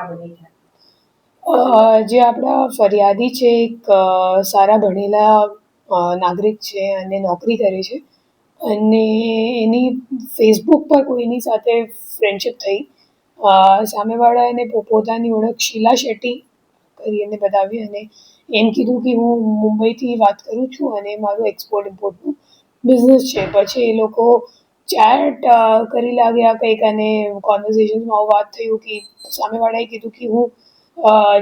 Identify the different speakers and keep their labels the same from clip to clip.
Speaker 1: ઘટના બની છે?
Speaker 2: જે આપણા ફરિયાદી છે એક સારા ભણેલા નાગરિક છે અને નોકરી કરે છે અને એની ફેસબુક પર કોઈની સાથે ફ્રેન્ડશિપ થઈ. સામેવાળા એને પોતાની ઓળખ શીલા શેટ્ટી કરી એને બતાવી અને એમ કીધું કે હું મુંબઈથી વાત કરું છું અને મારું એક્સપોર્ટ ઇમ્પોર્ટનું બિઝનેસ છે. પછી એ લોકો ચેટ કરી લાગ્યા કંઈક અને કોન્વર્ઝેશનમાં વાત થયું કે સામેવાળાએ કીધું કે હું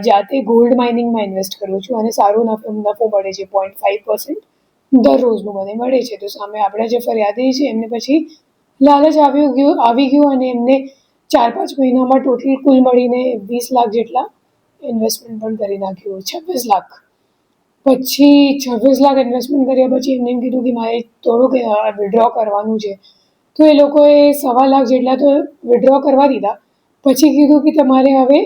Speaker 2: જાતે ગોલ્ડ માઇનિંગમાં ઇન્વેસ્ટ કરું છું અને સારો નફો મળે છે 0.5% દરરોજનું મને મળે છે. તો સામે આપણા જે ફરિયાદી છે એમને પછી લાલચ આવી ગયું અને એમને 4-5 મહિનામાં ટોટલ કુલ મળીને 20 લાખ જેટલા ઇન્વેસ્ટમેન્ટ પણ કરી નાખ્યું. 26 લાખ. પછી 26 લાખ ઇન્વેસ્ટમેન્ટ કર્યા પછી એમને એમ કીધું કે મારે થોડુંક વિડ્રો કરવાનું છે. તો એ લોકોએ 1.25 લાખ જેટલા તો વિડ્રો કરવા દીધા. પછી કીધું કે તમારે હવે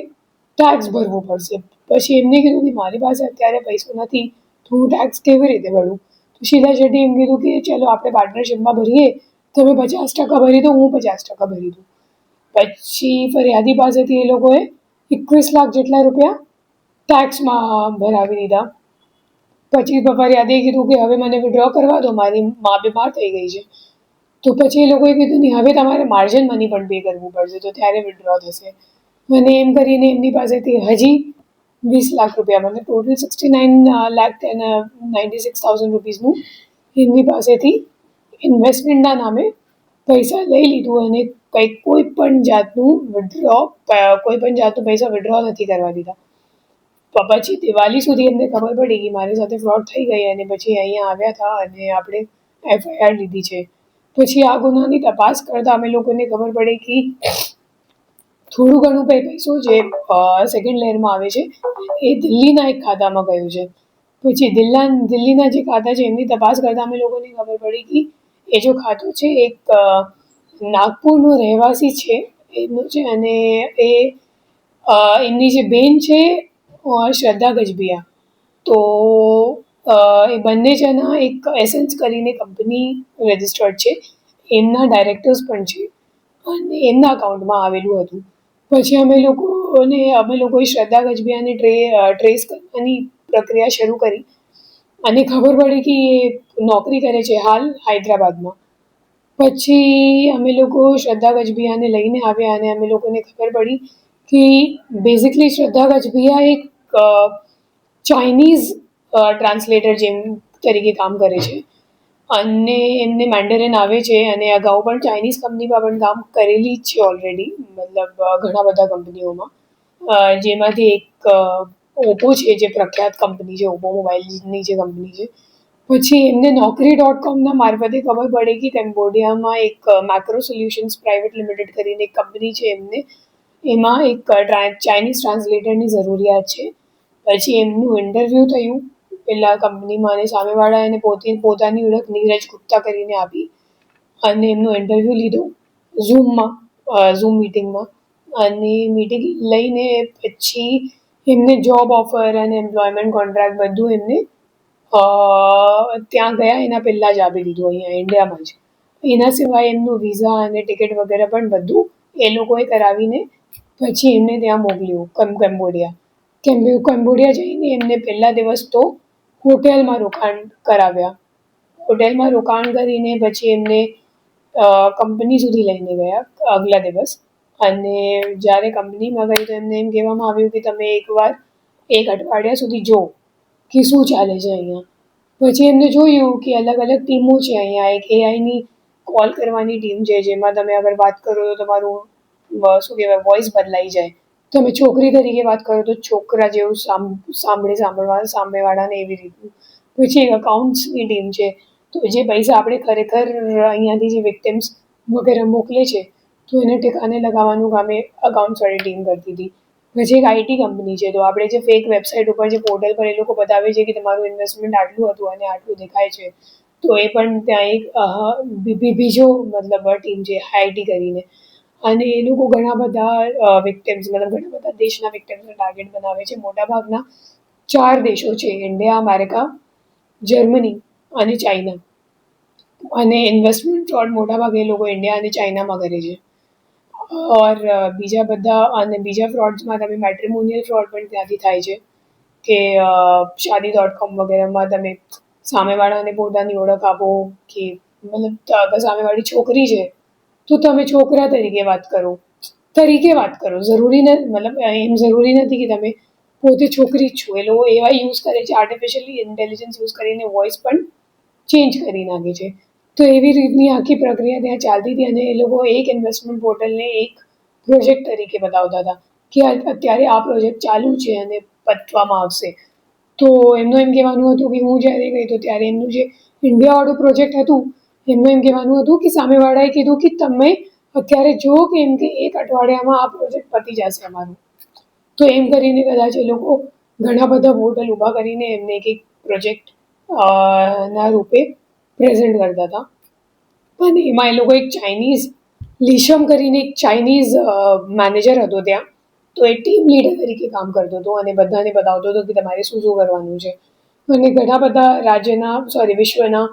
Speaker 2: ટેક્સ ભરવું પડશે. પછી એમને કીધું કે મારી પાસે અત્યારે પૈસો નથી તો હું ટેક્સ કેવી રીતે ભરું? તો શીલા શેટ્ટી એમ કીધું કે ચલો આપણે પાર્ટનરશિપમાં ભરીએ, તમે 50% ભરી દો, હું 50% ભરી દઉં. પછી ફરિયાદી પાસેથી એ લોકોએ 21 લાખ જેટલા રૂપિયા ટેક્સમાં ભરાવી દીધા. પછી ફરિયાદીએ કીધું કે હવે મને વિડ્રો કરવા દો, મારી મા બીમાર થઈ ગઈ છે. તો પછી એ લોકોએ કીધું નહીં, હવે તમારે માર્જિન મની પણ પે કરવું પડશે તો ત્યારે વિડ્રો થશે. અને એમ કરીને એમની પાસેથી હજી 20 લાખ રૂપિયા, મને ટોટલ 69,96,000 રૂપીસનું એમની પાસેથી ઇન્વેસ્ટમેન્ટના નામે પૈસા લઈ લીધું અને કોઈ પણ જાતનું પૈસા વિડ્રો નથી કરવા દીધા. પછી દિવાળી સુધી એમને ખબર પડી કે મારી સાથે ફ્રોડ થઈ ગઈ અને પછી અહીંયા આવ્યા હતા અને આપણે FIR લીધી છે. પછી આ ગુનાની તપાસ કરતાં અમે લોકોને ખબર પડી કે થોડું ઘણું પૈસો જે સેકન્ડ લેયરમાં આવે છે એ દિલ્હીના એક ખાતામાં ગયું છે. પછી દિલ્હીના જે ખાતા છે એમની તપાસ કરતાં અમે લોકોને ખબર પડી કે એ જો ખાતું છે એક નાગપુરનો રહેવાસી છે એમનું છે અને એમની જે બેન છે શ્રદ્ધા ગજબિયા. તો એ બંને જણા એક એસેન્સ કરીને કંપની રજિસ્ટર્ડ છે, એમના ડાયરેક્ટર્સ પણ છે અને એમના અકાઉન્ટમાં આવેલું હતું. પછી અમે લોકોએ શ્રદ્ધા ગજબિયાને ટ્રેસ કરવાની પ્રક્રિયા શરૂ કરી અને ખબર પડી કે એ નોકરી કરે છે હાલ હૈદરાબાદમાં. પછી અમે લોકો શ્રદ્ધા ગજબિયાને લઈને આવ્યા અને અમે લોકોને ખબર પડી કે બેઝિકલી શ્રદ્ધા ગજબિયા એક ચાઇનીઝ ટ્રાન્સલેટર તરીકે કામ કરે છે અને એમને મેન્ડરિન આવે છે અને અગાઉ પણ ચાઇનીઝ કંપનીમાં પણ કામ કરેલી જ છે ઓલરેડી, મતલબ ઘણા બધા કંપનીઓમાં. જેમાંથી એક ઓપ્પો છે જે પ્રખ્યાત કંપની છે, ઓપ્પો મોબાઈલની જે કંપની છે. પછી એમને Naukri.com મારફતે ખબર પડે કે કેમ્બોડિયામાં એક મેક્રો સોલ્યુશન્સ પ્રાઇવેટ લિમિટેડ કરીને એક કંપની છે એમાં એક ચાઇનીઝ ટ્રાન્સલેટરની જરૂરિયાત છે. પછી એમનું ઇન્ટરવ્યૂ થયું પેલા કંપનીમાં અને સામેવાળા એને પોતાની ઓળખ નીરજ ગુપ્તા કરીને આપી અને એમનો ઇન્ટરવ્યૂ લીધો ઝૂમ મિટિંગમાં. અને મિટિંગ લઈને પછી એમને જોબ ઓફર અને એમ્પ્લોયમેન્ટ કોન્ટ્રાક્ટ બધું એમને ત્યાં ગયા એના પહેલાં જ આપી દીધું અહીંયા ઇન્ડિયામાં જ. એના સિવાય એમનું વિઝા અને ટિકિટ વગેરે પણ બધું એ લોકોએ કરાવીને પછી એમને ત્યાં મોકલ્યું કેમ્બોડિયા જઈને એમને પહેલા દિવસ તો હોટેલમાં રોકાણ કરાવ્યા. હોટેલમાં રોકાણ કરીને પછી એમને કંપની સુધી લઈને ગયા આગલા દિવસ. અને જ્યારે કંપનીમાં ગઈ તો એમને એમ કહેવામાં આવ્યું કે તમે એકવાર 1 અઠવાડિયા સુધી જુઓ કે શું ચાલે છે અહીંયા. પછી એમને જોયું કે અલગ અલગ ટીમો છે અહીંયા. એક એઆઈની કોલ કરવાની ટીમ છે જેમાં તમે અગર વાત કરો તો તમારું શું કહેવાય વોઇસ બદલાઈ જાય. તમે છોકરી તરીકે વાત કરો તો છોકરા જેવું સામેવાળાને એવી રીતનું. પછી એક અકાઉન્ટ્સની ટીમ છે, તો જે પૈસા આપણે ખરેખર અહીંયાથી જે વિક્ટિમ્સ વગેરે મોકલે છે તો એને ઠેકાને લગાવવાનું કામ એ અકાઉન્ટ્સવાળી ટીમ કરતી હતી. પછી એક આઈટી કંપની છે, તો આપણે જે ફેક વેબસાઇટ ઉપર જે પોર્ટલ પર એ લોકો બતાવે છે કે તમારું ઇન્વેસ્ટમેન્ટ આટલું હતું અને આટલું દેખાય છે, તો એ પણ ત્યાં એક બીજો મતલબ ટીમ છે આઈટી કરીને. અને એ લોકો ઘણા બધા વિક્ટિમ્સ મતલબ ઘણા બધા દેશના વિક્ટિમ્સને ટાર્ગેટ બનાવે છે. મોટાભાગના 4 દેશો છે, ઇન્ડિયા, અમેરિકા, જર્મની અને ચાઇના. અને ઇન્વેસ્ટમેન્ટ ફ્રોડ મોટાભાગે એ લોકો ઇન્ડિયા અને ચાઇનામાં કરે છે. ઓર બીજા બધા અને બીજા ફ્રોડ્સમાં તમે મેટ્રિમોનિયલ ફ્રોડ પણ ત્યાંથી થાય છે કે શાદી.com વગેરેમાં તમે સામેવાળાને પોતાની ઓળખ આપો કે મતલબ સામેવાળી છોકરી છે તો તમે છોકરા તરીકે વાત કરો જરૂરી નથી, મતલબ એમ જરૂરી નથી કે તમે પોતે છોકરી જ છો. એ લોકો એવા યુઝ કરે છે, આર્ટિફિશિયલી ઇન્ટેલિજન્સ યુઝ કરીને વોઇસ પણ ચેન્જ કરી નાખે છે. તો એવી રીતની આખી પ્રક્રિયા ત્યાં ચાલતી હતી અને એ લોકો એક ઇન્વેસ્ટમેન્ટ પોર્ટલને એક પ્રોજેક્ટ તરીકે બતાવતા હતા કે અત્યારે આ પ્રોજેક્ટ ચાલુ છે અને પતવામાં આવશે. તો એમનું એમ કહેવાનું હતું કે હું જ્યારે ગઈ તો ત્યારે એમનું જે ઇન્ડિયાવાળું પ્રોજેક્ટ હતું એમનું એમ કહેવાનું હતું કે સામેવાળાએ કીધું કે તમે અત્યારે જુઓ કે એમ કે એક અઠવાડિયામાં આ પ્રોજેક્ટ પતી જશે અમારું. તો એમ કરીને કદાચ એ લોકો ઘણા બધા પોર્ટલ ઊભા કરીને એમને એક પ્રોજેક્ટ ના રૂપે પ્રેઝન્ટ કરતા હતા. પણ એમાં એ લોકો એક ચાઇનીઝ લીશમ કરીને એક ચાઇનીઝ મેનેજર હતો ત્યાં. તો એ ટીમ લીડર તરીકે કામ કરતો હતો અને બધાને બતાવતો હતો કે તમારે શું શું કરવાનું છે. અને ઘણા બધા વિશ્વના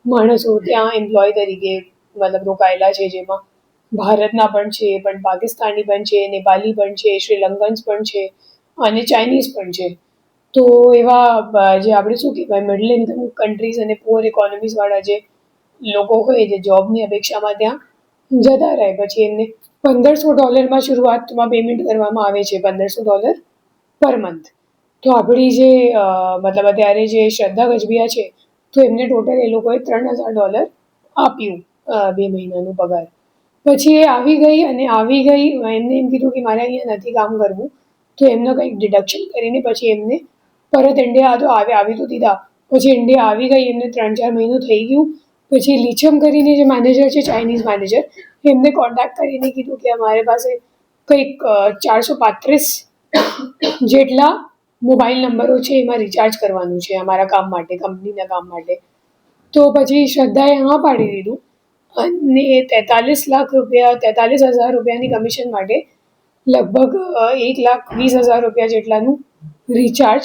Speaker 2: માણસો ત્યાં એમ્પ્લોય તરીકે મતલબ રોકાયેલા છે, જેમાં ભારતના પણ છે, પણ પાકિસ્તાની પણ છે, નેપાળી પણ છે, શ્રીલંકન્સ પણ છે અને ચાઇનીઝ પણ છે. તો એવા જે આપણે શું કહેવાય મિડલ ઇન્કમ કન્ટ્રીઝ અને પુઅર ઇકોનોમીઝવાળા જે લોકો હોય જે જોબની અપેક્ષામાં ત્યાં જતા રહે, પછી એમને $1,500 શરૂઆતમાં પેમેન્ટ કરવામાં આવે છે, $1,500 પર મંથ. તો આપણી જે મતલબ અત્યારે જે શ્રદ્ધા ગજબિયા છે તો એમને ટોટલ એ લોકોએ $3,000 આપ્યું 2 મહિનાનો પગાર. પછી એ આવી ગઈ એમને એમ કીધું કે મારે અહીંયા નથી કામ કરવું. તો એમનો કંઈક ડિડક્શન કરીને પછી એમને પરત ઇન્ડિયા આવી તો દીધા. પછી ઇન્ડિયા આવી ગઈ, એમને 3-4 મહિનો થઈ ગયું. પછી લીચમ કરીને જે મેનેજર છે, ચાઇનીઝ મેનેજર, એમને કોન્ટેક્ટ કરીને કીધું કે અમારી પાસે કંઈક 435 જેટલા મોબાઈલ નંબરો છે એમાં રિચાર્જ કરવાનું છે અમારા કામ માટે, કંપનીના કામ માટે. તો પછી શ્રદ્ધાએ હા પાડી દીધું અને 43,000 રૂપિયાની કમિશન માટે લગભગ 1,20,000 રૂપિયા જેટલાનું રિચાર્જ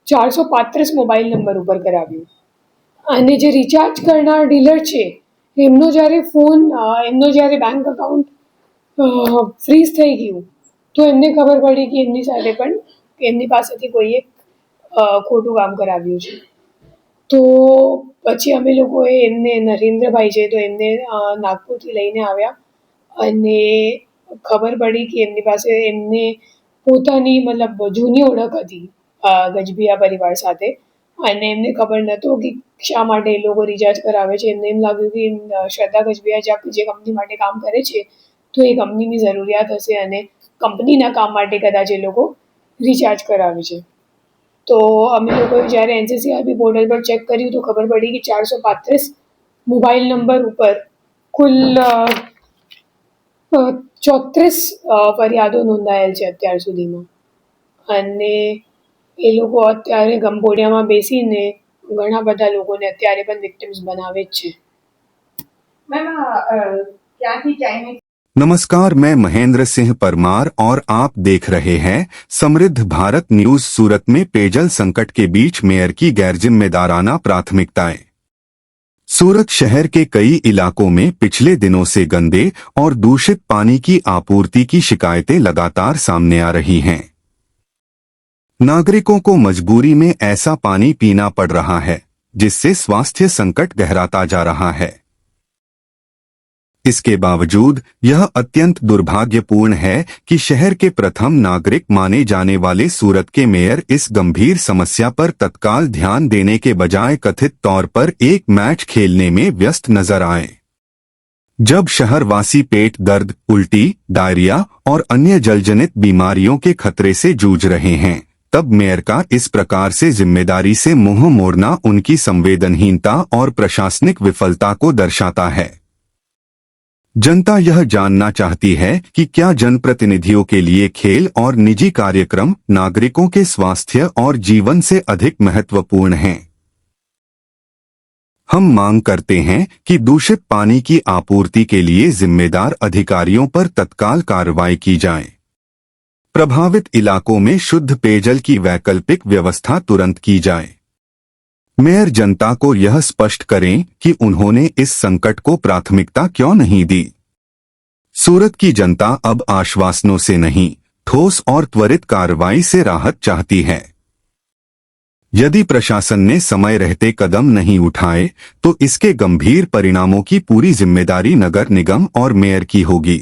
Speaker 2: 435 મોબાઈલ નંબર ઉપર કરાવ્યું. અને જે રિચાર્જ કરનાર ડીલર છે એમનો જ્યારે બેંક અકાઉન્ટ ફ્રીઝ થઈ ગયું તો એમને ખબર પડી કે એમની પાસેથી કોઈએ ખોટું કામ કરાવ્યું છે. તો પછી અમે લોકોએ એમને નરેન્દ્રભાઈ છે તો એમને નાગપુરથી લઈને આવ્યા અને ખબર પડી કે એમને પોતાની મતલબ જૂની ઓળખ હતી ગજબિયા પરિવાર સાથે અને એમને ખબર નહોતું કે શા માટે એ લોકો રિચાર્જ કરાવે છે. એમને એમ લાગ્યું કે શ્રદ્ધા ગજબિયા જે કંપની માટે કામ કરે છે તો એ કંપનીની જરૂરિયાત હશે અને કંપનીના કામ માટે કદાચ એ લોકો રિચાર્જ કરાવે છે. તો અમે લોકોએ જ્યારે NCCRB પોર્ટલ પર ચેક કર્યું તો ખબર પડી કે 435 મોબાઈલ નંબર ઉપર કુલ 34 ફરિયાદો નોંધાયેલ છે અત્યાર સુધીમાં. અને એ લોકો અત્યારે ગંભોડિયામાં બેસીને ઘણા બધા લોકોને અત્યારે પણ વિક્ટિમ્સ બનાવે જ છે.
Speaker 1: नमस्कार, मैं महेंद्र सिंह परमार और आप देख रहे हैं समृद्ध भारत न्यूज। सूरत में पेयजल संकट के बीच मेयर की गैरजिम्मेदाराना प्राथमिकताएं। सूरत शहर के कई इलाकों में पिछले दिनों से गंदे और दूषित पानी की आपूर्ति की शिकायतें लगातार सामने आ रही हैं। नागरिकों को मजबूरी में ऐसा पानी पीना पड़ रहा है, जिससे स्वास्थ्य संकट गहराता जा रहा है। इसके बावजूद यह अत्यंत दुर्भाग्यपूर्ण है कि शहर के प्रथम नागरिक माने जाने वाले सूरत के मेयर इस गंभीर समस्या पर तत्काल ध्यान देने के बजाय कथित तौर पर एक मैच खेलने में व्यस्त नजर आए। जब शहरवासी पेट दर्द, उल्टी, डायरिया और अन्य जलजनित बीमारियों के खतरे से जूझ रहे हैं, तब मेयर का इस प्रकार से जिम्मेदारी से मुंह मोड़ना उनकी संवेदनहीनता और प्रशासनिक विफलता को दर्शाता है। जनता यह जानना चाहती है कि क्या जनप्रतिनिधियों के लिए खेल और निजी कार्यक्रम नागरिकों के स्वास्थ्य और जीवन से अधिक महत्वपूर्ण हैं। हम मांग करते हैं कि दूषित पानी की आपूर्ति के लिए जिम्मेदार अधिकारियों पर तत्काल कार्रवाई की जाए। प्रभावित इलाकों में शुद्ध पेयजल की वैकल्पिक व्यवस्था तुरंत की जाए। मेयर जनता को यह स्पष्ट करें कि उन्होंने इस संकट को प्राथमिकता क्यों नहीं दी। सूरत की जनता अब आश्वासनों से नहीं, ठोस और त्वरित कार्रवाई से राहत चाहती है। यदि प्रशासन ने समय रहते कदम नहीं उठाए तो इसके गंभीर परिणामों की पूरी जिम्मेदारी नगर निगम और मेयर की होगी।